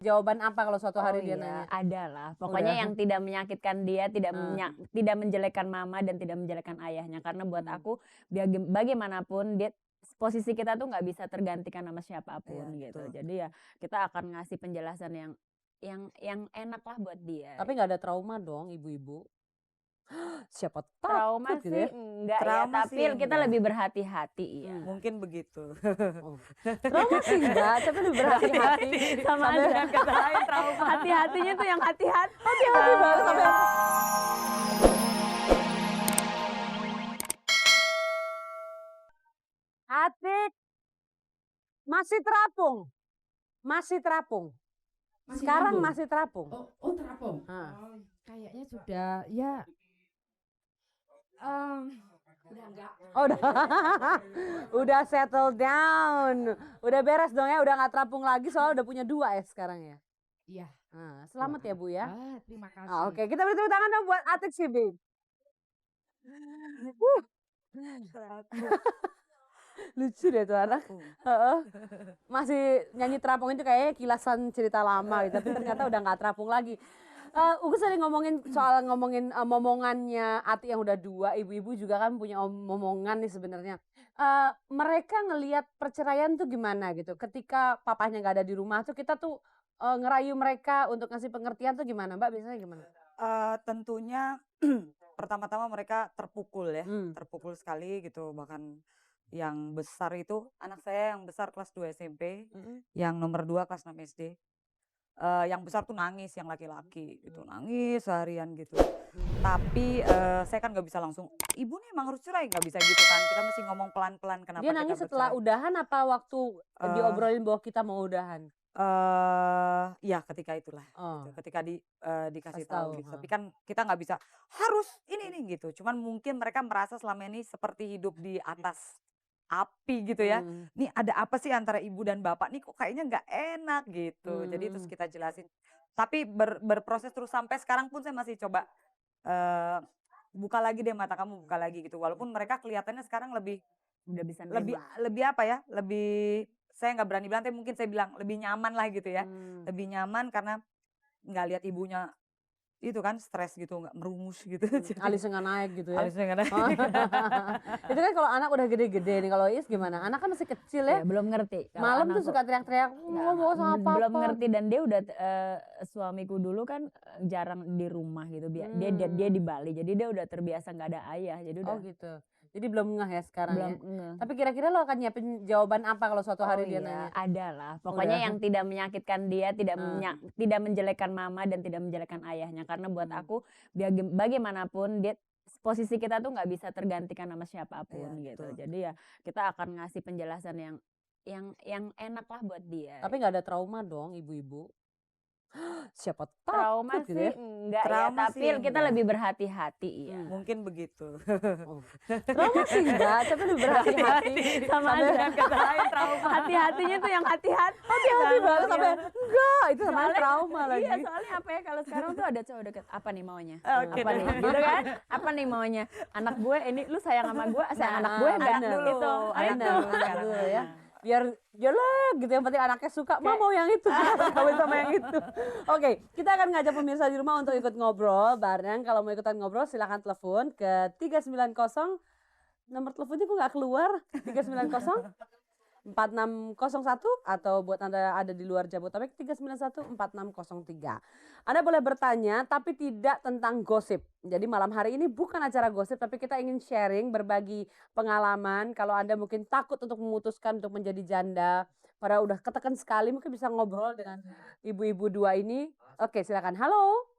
jawaban apa kalau suatu hari dia iya, nanya? ada lah. Pokoknya Udah. yang tidak menyakitkan dia, Ah. tidak menjelekkan mama dan tidak menjelekkan ayahnya. Karena buat Hmm. aku bagaimanapun posisi kita tuh nggak bisa tergantikan sama Iya, siapapun gitu. betul. Jadi ya kita akan ngasih penjelasan yang enak lah buat dia. Tapi nggak ada trauma dong ibu-ibu? Siapa Trauma takut gitu sih ya? enggak ya, Trauma tapi sih kita enggak, lebih berhati-hati iya. mungkin begitu. Oh. Trauma sih enggak, tapi lebih berhati-hati. Sama Sampai- aja kata lain trauma. Hati-hatinya tuh yang hati-hati. Hati-hati banget sampai Atik masih terapung. Masih terapung. Sekarang nyambung? masih terapung. Oh terapung. Ah. Oh, kayaknya sudah ya udah enggak. Oh, udah. Udah settle down. Udah beres dong ya, udah nggak terapung lagi soalnya udah punya 2 ya sekarang ya. Iya. Nah, selamat ya Bu ya. Terima kasih. Oke, kita beri tepuk tangan dong buat Atik sih, Babe. Lucu deh tuh anak. Heeh. Masih nyanyi terapung itu kayaknya kilasan cerita lama gitu, tapi ternyata udah nggak terapung lagi. Ugus tadi ngomongin momongannya Ati yang udah 2, ibu-ibu juga kan punya momongan nih sebenarnya. Mereka ngelihat perceraian tuh gimana gitu? Ketika papahnya nggak ada di rumah tuh kita tuh ngerayu mereka untuk ngasih pengertian tuh gimana, Mbak? Biasanya gimana? Tentunya pertama-tama mereka terpukul ya, terpukul sekali gitu. Bahkan yang besar itu, anak saya yang besar kelas 2 SMP, yang nomor 2 kelas 6 SD. Yang besar tuh nangis, yang laki-laki gitu, nangis seharian gitu. Tapi saya kan nggak bisa langsung, ibu nih emang harus cerai, nggak bisa gitu kan. Kita mesti ngomong pelan-pelan kenapa Dia kita nangis setelah bercerai. udahan apa waktu diobrolin bahwa kita mau udahan? Ya ketika itulah, Oh. gitu. Ketika dikasih Kasih tahu, tahu gitu. Tapi kan kita nggak bisa harus ini gitu. Cuman mungkin mereka merasa selama ini seperti hidup di atas api gitu ya. Nih ada apa sih antara ibu dan bapak nih kok kayaknya nggak enak gitu. Jadi terus kita jelasin. Tapi berproses terus sampai sekarang pun saya masih coba buka lagi deh mata kamu, buka lagi gitu. Walaupun mereka kelihatannya sekarang lebih Udah bisa lebih apa ya? Lebih saya nggak berani bilang, tapi mungkin saya bilang lebih nyaman lah gitu ya. Lebih nyaman karena nggak lihat ibunya itu kan stres gitu, nggak merumus gitu. Alisnya nggak naik gitu ya. Alisnya nggak naik. Itu kan kalau anak udah gede-gede nih, kalau Is gimana? Anak kan masih kecil ya. Ya, belum ngerti. Kalau Malam tuh anakku- suka teriak-teriak, mau sama papa. belum ngerti dan dia udah suamiku dulu kan jarang di rumah gitu. Dia di Bali, jadi dia udah terbiasa nggak ada ayah. Jadi udah Oh gitu. Jadi belum ngeh ya sekarang belum ya. ngeh. Tapi kira-kira lo akan nyiapin jawaban apa kalau suatu hari dia nanya? Ada lah. Pokoknya Udah. yang tidak menyakitkan dia, tidak menjelekkan mama dan tidak menjelekkan ayahnya. Karena buat aku bagaimanapun posisi kita tuh nggak bisa tergantikan sama siapapun Iya, gitu. betul. Jadi ya kita akan ngasih penjelasan yang enak lah buat dia. Tapi nggak ada trauma dong ibu-ibu? Siapa Trauma takut gitu sih ya? enggak Trauma ya, tapi sih kita enggak. lebih berhati-hati iya. Mungkin begitu. Trauma sih enggak, tapi lebih berhati-hati. Sama aja kata lain trauma. Hati-hatinya tuh yang hati-hati. Hati-hati banget sampai Iya. enggak, itu namanya trauma lagi. Iya, soalnya apa ya kalau sekarang tuh ada cowok deket, apa nih maunya? Oke Apa deh. nih? Gitu kan? Apa nih maunya? Anak gue ini lu sayang sama gue, sayang anak gue enggak? Anak dulu, Itu. anak Itu. dulu. Anak dulu ya. Biar jelek gitu, yang penting anaknya suka, Ma mau yang itu, kawin sama yang itu. Oke, kita akan ngajak pemirsa di rumah untuk ikut ngobrol bareng. Kalau mau ikutan ngobrol silahkan telepon ke 390, nomor teleponnya kok nggak keluar, 390 4601, atau buat Anda ada di luar Jabodetabek 391 4603. Anda boleh bertanya tapi tidak tentang gosip. Jadi malam hari ini bukan acara gosip, tapi kita ingin sharing, berbagi pengalaman. Kalau Anda mungkin takut untuk memutuskan untuk menjadi janda, padahal udah ketekan sekali, mungkin bisa ngobrol dengan ibu-ibu 2 ini. Oke, silakan. Halo.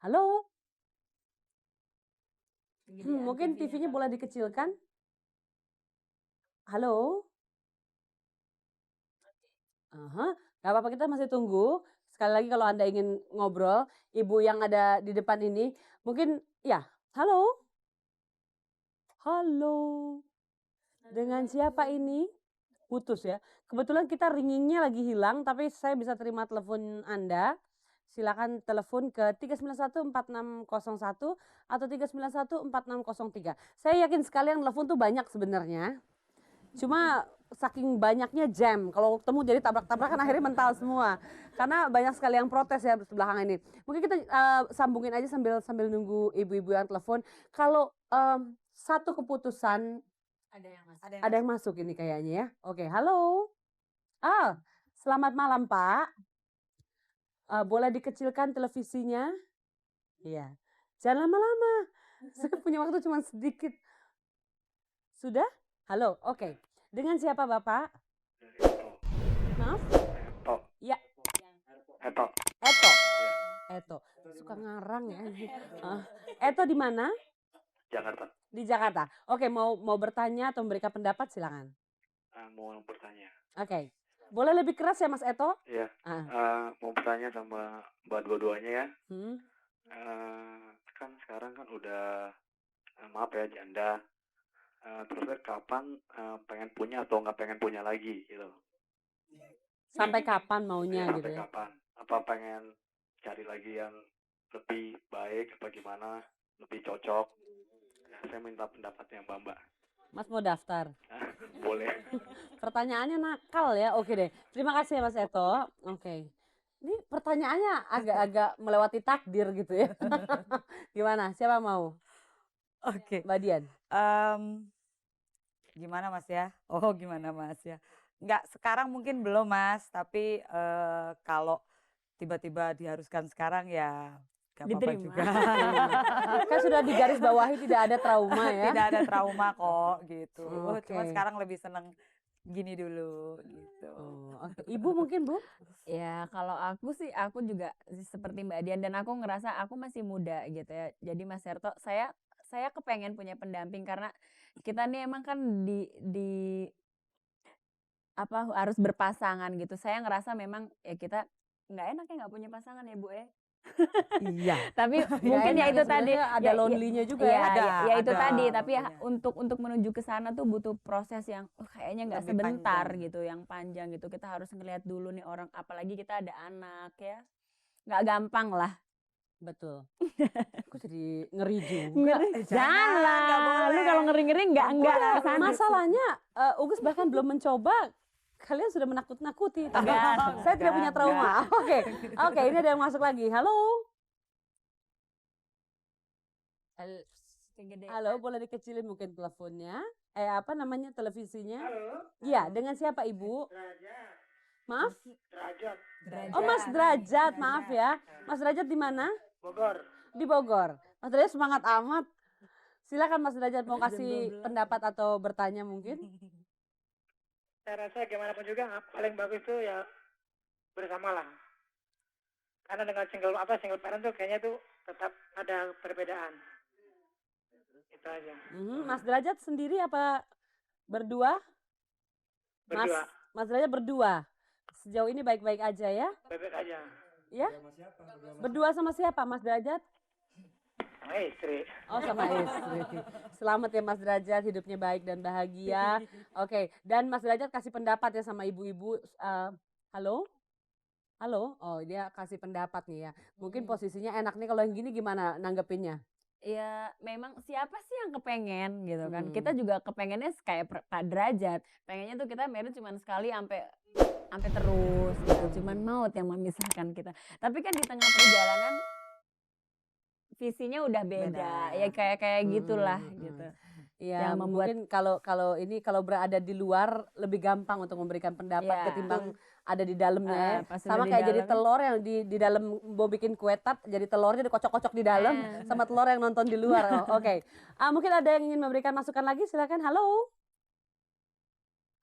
Halo. Mungkin TV-nya boleh dikecilkan. Halo. Gak apa-apa, kita masih tunggu. Sekali lagi kalau Anda ingin ngobrol, ibu yang ada di depan ini, mungkin ya. Halo. Halo. Dengan siapa ini? Putus ya. Kebetulan kita ringingnya lagi hilang, tapi saya bisa terima telepon Anda. Silakan telepon ke 3914601 atau 3914603. Saya yakin sekali yang telepon tuh banyak sebenarnya. Cuma saking banyaknya jam. Kalau ketemu jadi tabrak-tabrakan akhirnya mental semua. Karena banyak sekali yang protes ya belakangan ini. Mungkin kita sambungin aja sambil nunggu ibu-ibu yang telepon. Kalau satu keputusan ada yang masuk ini kayaknya ya. Oke, halo. Selamat malam Pak. Boleh dikecilkan televisinya? Iya. Jangan lama-lama. Saya punya waktu cuma sedikit. Sudah? Halo, oke. Dengan siapa Bapak? Maaf? Eto. Ya. Eto. Eto. Eto. Suka ngarang ya. Eto di mana? Jakarta. Di Jakarta. Oke, mau bertanya atau memberikan pendapat silakan. Mau bertanya. Oke. Boleh lebih keras ya Mas Eto? Iya. Mau bertanya sama Mbak dua-duanya ya. Kan sekarang kan udah maaf ya janda. Terus kapan pengen punya atau nggak pengen punya lagi gitu? Sampai kapan maunya Sampai gitu ya? kapan? Apa pengen cari lagi yang lebih baik apa gimana? Lebih cocok? Ya, saya minta pendapatnya Mbak. Mas mau daftar? Boleh. Pertanyaannya nakal ya. Oke deh. Terima kasih ya Mas Eto. Oke. Ini pertanyaannya agak-agak melewati takdir gitu ya. Gimana? Siapa mau? Oke. Mbak Dian. Gimana Mas ya? Oh gimana Mas ya? Enggak, sekarang mungkin belum Mas, tapi kalau tiba-tiba diharuskan sekarang ya gak apa-apa Diterima. juga. Kan sudah digaris bawahi tidak ada trauma ya. Tidak ada trauma kok gitu. Oke. Cuma sekarang lebih seneng gini dulu gitu. Oke. Ibu mungkin Bu? Ya kalau aku sih aku juga seperti Mbak Dian dan aku ngerasa aku masih muda gitu ya. Jadi Mas Herto saya kepengen punya pendamping karena kita nih emang kan di apa harus berpasangan gitu. Saya ngerasa memang ya kita nggak enak ya nggak punya pasangan ya Bu ya. Iya. Tapi Nggak mungkin ya enak itu ya, tadi sebenarnya ada lonely-nya juga ya. ya itu ada, tadi tapi ya makanya. untuk menuju ke sana tuh butuh proses yang kayaknya nggak Lebih sebentar panjang. gitu yang panjang gitu kita harus ngelihat dulu nih orang apalagi kita ada anak ya nggak gampang lah. Betul. Aku jadi ngeri juga. Ngeri. Jangan, nggak Jangan, lu boleh. kalau ngeri-ngeri nggak kesana. Masalahnya Ugus bahkan belum mencoba. Kalian sudah menakut-nakuti. Tapi Enggak. saya tidak punya trauma. Oke. Oke, ini ada yang masuk lagi. Halo. Halo, boleh dikecilin mungkin teleponnya? Apa namanya televisinya? Halo. Iya, dengan siapa Ibu? Derajat. Maaf? Derajat. Oh, Mas Derajat, maaf ya. Mas Derajat di mana? Bogor. Di Bogor. Mas Derajat semangat amat. Silakan Mas Derajat mau kasih pendapat atau bertanya mungkin. Saya rasa gimana pun juga paling bagus tuh ya bersama lah. Karena dengan single parent tuh kayaknya tuh tetap ada perbedaan. Itu aja. Mas Derajat sendiri apa berdua? Berdua. Mas Derajat berdua. Sejauh ini baik-baik aja ya? Baik-baik aja. Ya? Berdua sama siapa Mas Derajat? Sama istri. Oh sama istri. Selamat ya Mas Derajat, hidupnya baik dan bahagia. Oke, dan Mas Derajat kasih pendapat ya sama ibu-ibu. Halo? Halo? Oh dia kasih pendapat nih ya. Mungkin posisinya enak nih kalau yang gini gimana nanggepinnya? Ya memang siapa sih yang kepengen gitu kan. Kita juga kepengennya kayak Pak Derajat. Pengennya tuh kita married cuma sekali sampai terus gitu. Cuman maut yang memisahkan kita. Tapi kan di tengah perjalanan visinya udah beda. Ya kayak gitulah gitu. Ya yang membuat mungkin kalau berada di luar lebih gampang untuk memberikan pendapat Ya. ketimbang ada di dalamnya ya. pas Sama udah di kayak jadi dalam. telur yang di dalam mau bikin kue tart jadi telurnya dikocok-kocok di dalam sama telur yang nonton di luar. Oke. Mungkin ada yang ingin memberikan masukan lagi silakan. Halo.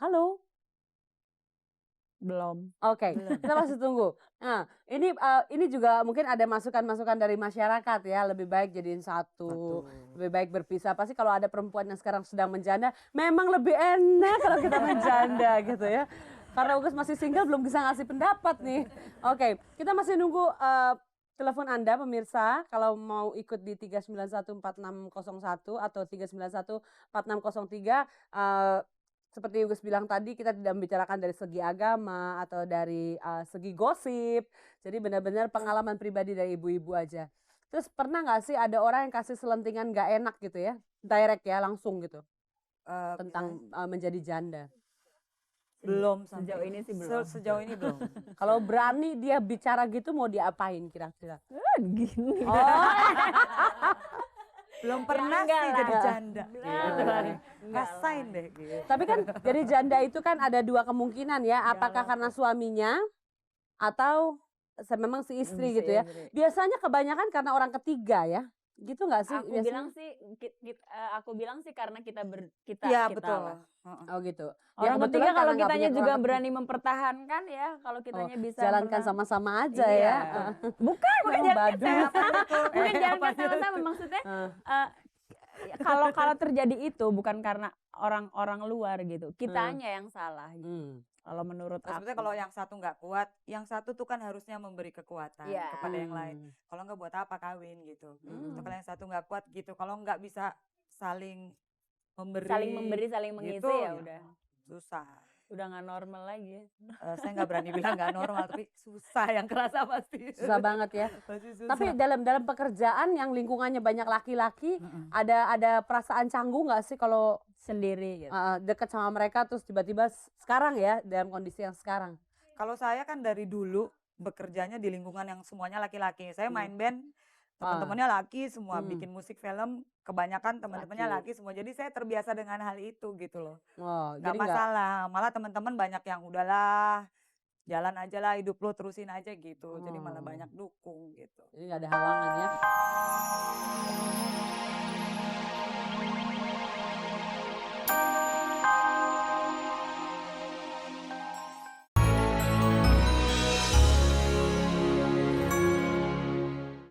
Halo. belum. Oke, kita masih tunggu. Nah, ini juga mungkin ada masukan-masukan dari masyarakat ya. Lebih baik jadiin satu, lebih baik berpisah. Pasti kalau ada perempuan yang sekarang sedang menjanda, memang lebih enak kalau kita menjanda gitu ya. Karena Ugus masih single belum bisa ngasih pendapat nih. Oke, kita masih nunggu telepon Anda pemirsa kalau mau ikut di 3914601 atau 3914603. Seperti Ugus bilang tadi, kita tidak membicarakan dari segi agama atau dari segi gosip. Jadi benar-benar pengalaman pribadi dari ibu-ibu aja. Terus pernah nggak sih ada orang yang kasih selentingan nggak enak gitu ya? Direct ya, langsung gitu. Tentang menjadi janda. Belum Sejauh ini sih belum. Sejauh ini belum. Kalau berani dia bicara gitu mau diapain kira-kira? Gini. Oh, Belum pernah enggak sih lah. jadi janda. Gitu. Enggak Rasain deh gitu. tapi kan jadi janda itu kan ada dua kemungkinan ya. Apakah karena suaminya atau memang si istri gitu ya. Biasanya kebanyakan karena orang ketiga ya. Gitu nggak sih? Aku biasanya? bilang sih, aku bilang sih karena kita Iya kita betul. lah. Oh gitu. Ya, Orang kebetulan ketiga karena kalau nggak kitanya punya juga keluarga. berani mempertahankan ya, kalau kitanya bisa Jalankan pernah- sama-sama aja Iya. ya. Bukan jalankan Badung. bukan jalankan sama-sama, maksudnya kalau terjadi itu bukan karena orang-orang luar gitu, kitanya yang salah gitu. Kalau menurut aku. Sebenarnya kalau yang satu nggak kuat, yang satu tuh kan harusnya memberi kekuatan Iya. kepada yang lain. Kalau nggak buat apa kawin gitu. Itu kalau yang satu nggak kuat gitu. Kalau nggak bisa saling memberi, saling mengisi gitu, ya udah. susah. Udah nggak normal lagi. Saya nggak berani bilang nggak normal, tapi susah yang kerasa pasti. Susah banget ya. Pasti susah. Tapi dalam pekerjaan yang lingkungannya banyak laki-laki, ada perasaan canggung nggak sih kalau Sendiri gitu. deket sama mereka terus tiba-tiba sekarang ya dalam kondisi yang sekarang? Kalau saya kan dari dulu bekerjanya di lingkungan yang semuanya laki-laki. Saya main band, teman-temannya laki semua, bikin musik film, kebanyakan teman-temannya laki semua. Jadi saya terbiasa dengan hal itu gitu loh. Oh, Gak jadi masalah, malah teman-teman banyak yang udahlah jalan aja lah hidup lo terusin aja gitu. Jadi malah banyak dukung gitu. jadi nggak ada halangan ya.